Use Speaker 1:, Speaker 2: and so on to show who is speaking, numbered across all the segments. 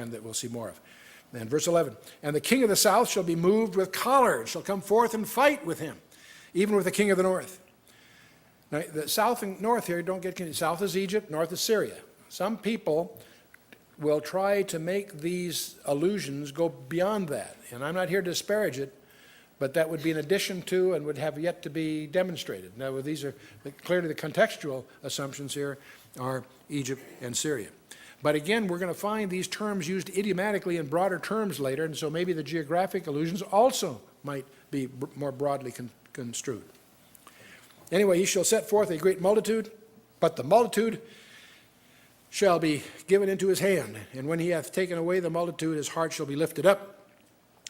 Speaker 1: and that we'll see more of. And verse 11, and the king of the south shall be moved with choler, and shall come forth and fight with him, even with the king of the north. Now, the south and north here, don't get confused. South is Egypt, north is Syria. Some people will try to make these allusions go beyond that, and I'm not here to disparage it, but that would be an addition to and would have yet to be demonstrated. Now, these are clearly the contextual assumptions here are Egypt and Syria. But again, we're going to find these terms used idiomatically in broader terms later, and so maybe the geographic allusions also might be more broadly construed. Anyway, he shall set forth a great multitude, but the multitude shall be given into his hand. And when he hath taken away the multitude, his heart shall be lifted up,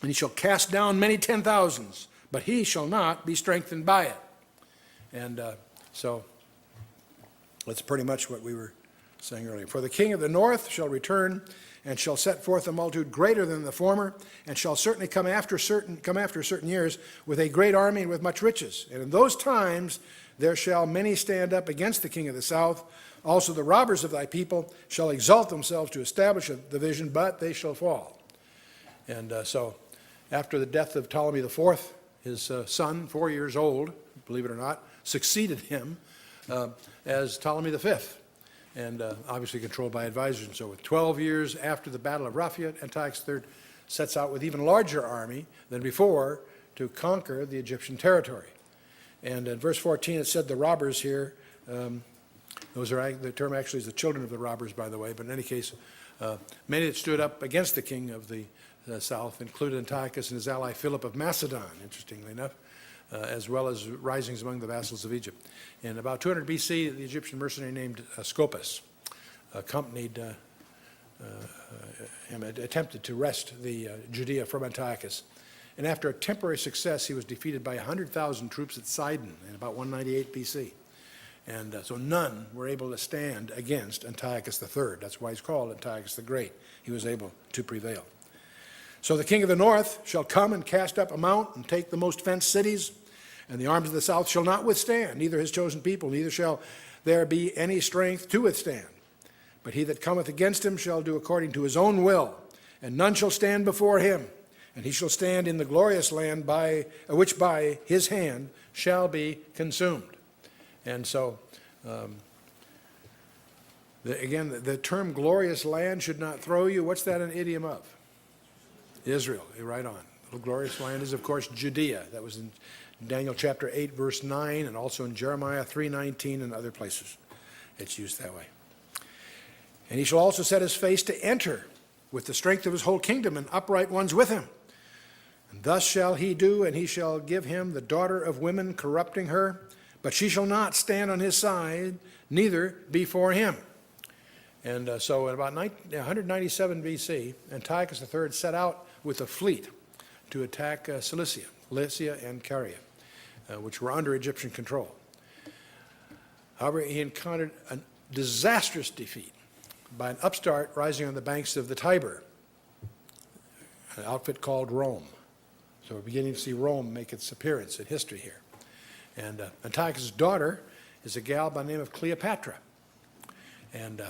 Speaker 1: and he shall cast down many 10,000s, but he shall not be strengthened by it. And so that's pretty much what we were saying earlier. For the king of the north shall return, and shall set forth a multitude greater than the former, and shall certainly come after certain years with a great army and with much riches. And in those times there shall many stand up against the king of the south. Also the robbers of thy people shall exalt themselves to establish a division, but they shall fall. And so after the death of Ptolemy IV, his son, 4 years old, believe it or not, succeeded him as Ptolemy V. And obviously controlled by advisors and so forth. 12 years after the Battle of Raphia, Antiochus III sets out with even larger army than before to conquer the Egyptian territory. And in verse 14 it said the robbers here, those are, the term actually is the children of the robbers, by the way, but in any case, many that stood up against the king of the south included Antiochus and his ally Philip of Macedon, interestingly enough, as well as risings among the vassals of Egypt. In about 200 BC, the Egyptian mercenary named Scopas accompanied him, attempted to wrest the Judea from Antiochus. And after a temporary success, he was defeated by 100,000 troops at Sidon in about 198 BC. And so none were able to stand against Antiochus III. That's why he's called Antiochus the Great. He was able to prevail. So the king of the north shall come and cast up a mount and take the most fenced cities, and the arms of the south shall not withstand, neither his chosen people, neither shall there be any strength to withstand. But he that cometh against him shall do according to his own will, and none shall stand before him. And he shall stand in the glorious land which by his hand shall be consumed. And so, again, the term glorious land should not throw you. What's that an idiom of? Israel, you're right on. The glorious land is, of course, Judea. That was in Daniel chapter 8, verse 9, and also in Jeremiah 3:19 and other places. It's used that way. And he shall also set his face to enter with the strength of his whole kingdom and upright ones with him. And thus shall he do, and he shall give him the daughter of women, corrupting her, but she shall not stand on his side, neither before him. And so in about 197 BC, Antiochus III set out with a fleet to attack Cilicia, Lycia, and Caria, which were under Egyptian control. However, he encountered a disastrous defeat by an upstart rising on the banks of the Tiber, an outfit called Rome. So we're beginning to see Rome make its appearance in history here. And Antiochus' daughter is a gal by the name of Cleopatra. And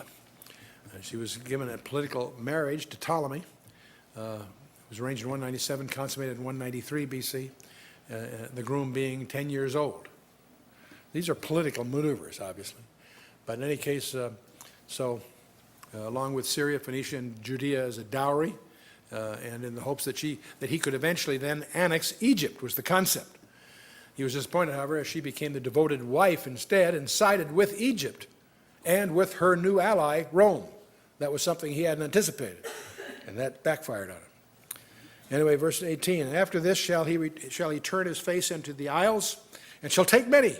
Speaker 1: she was given a political marriage to Ptolemy. It was arranged in 197, consummated in 193 BC, the groom being 10 years old. These are political maneuvers, obviously. But in any case, along with Syria, Phoenicia, and Judea as a dowry, and in the hopes that he could eventually then annex Egypt was the concept. He was disappointed, however, as she became the devoted wife instead and sided with Egypt and with her new ally, Rome. That was something he hadn't anticipated, and that backfired on him. Anyway, verse 18, and after this shall he turn his face into the isles, and shall take many.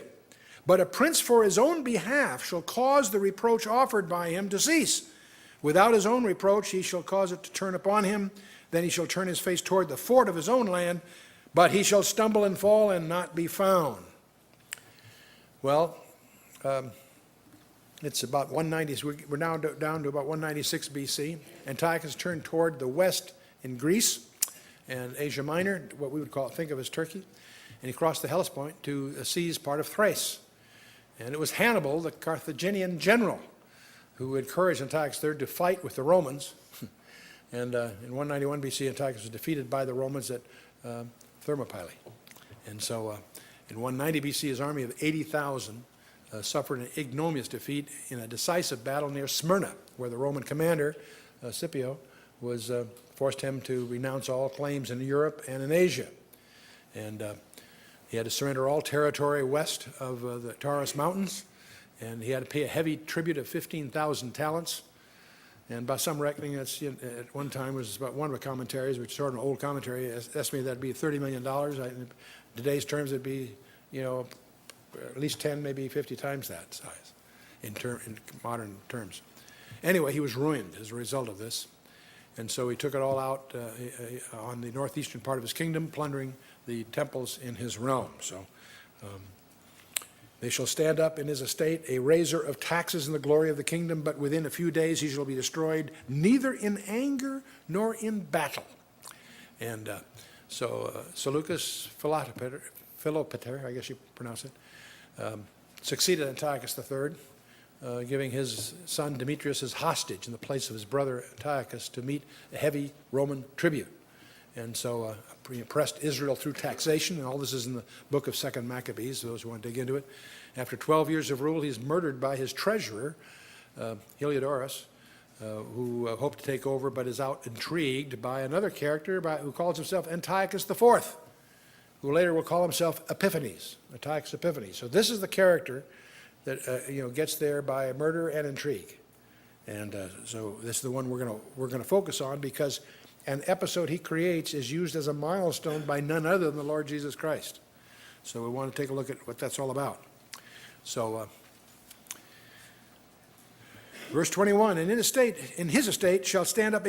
Speaker 1: But a prince for his own behalf shall cause the reproach offered by him to cease. Without his own reproach he shall cause it to turn upon him. Then he shall turn his face toward the fort of his own land, but he shall stumble and fall and not be found. Well, it's about 190, so we're now down to about 196 BC. Antiochus turned toward the west in Greece and Asia Minor, what we would think of as Turkey, and he crossed the Hellespont to seize part of Thrace. And it was Hannibal, the Carthaginian general, who encouraged Antiochus III to fight with the Romans And in 191 BC, Antiochus was defeated by the Romans at Thermopylae. And so in 190 BC, his army of 80,000 suffered an ignominious defeat in a decisive battle near Smyrna, where the Roman commander, Scipio, was forced him to renounce all claims in Europe and in Asia. And he had to surrender all territory west of the Taurus Mountains, and he had to pay a heavy tribute of 15,000 talents. And by some reckoning, that's, at one time was about one of the commentaries, which is sort of an old commentary, estimated that'd be $30 million. In today's terms, it'd be, at least 10, maybe 50 times that size in modern terms. Anyway, he was ruined as a result of this. And so he took it all out on the northeastern part of his kingdom, plundering the temples in his realm. So they shall stand up in his estate a raiser of taxes in the glory of the kingdom, but within a few days he shall be destroyed, neither in anger nor in battle. And so Seleucus Philopater, I guess you pronounce it, succeeded Antiochus III, giving his son Demetrius as hostage in the place of his brother Antiochus to meet a heavy Roman tribute. And so he oppressed Israel through taxation, and all this is in the book of 2 Maccabees, those who want to dig into it. After 12 years of rule, he's murdered by his treasurer, Heliodorus, who hoped to take over, but is out intrigued by another character who calls himself Antiochus IV, who later will call himself Epiphanes, Antiochus Epiphanes. So this is the character that gets there by murder and intrigue. And so this is the one we're going to focus on, because an episode he creates is used as a milestone by none other than the Lord Jesus Christ. So we want to take a look at what that's all about. So verse 21, and in his estate shall stand up a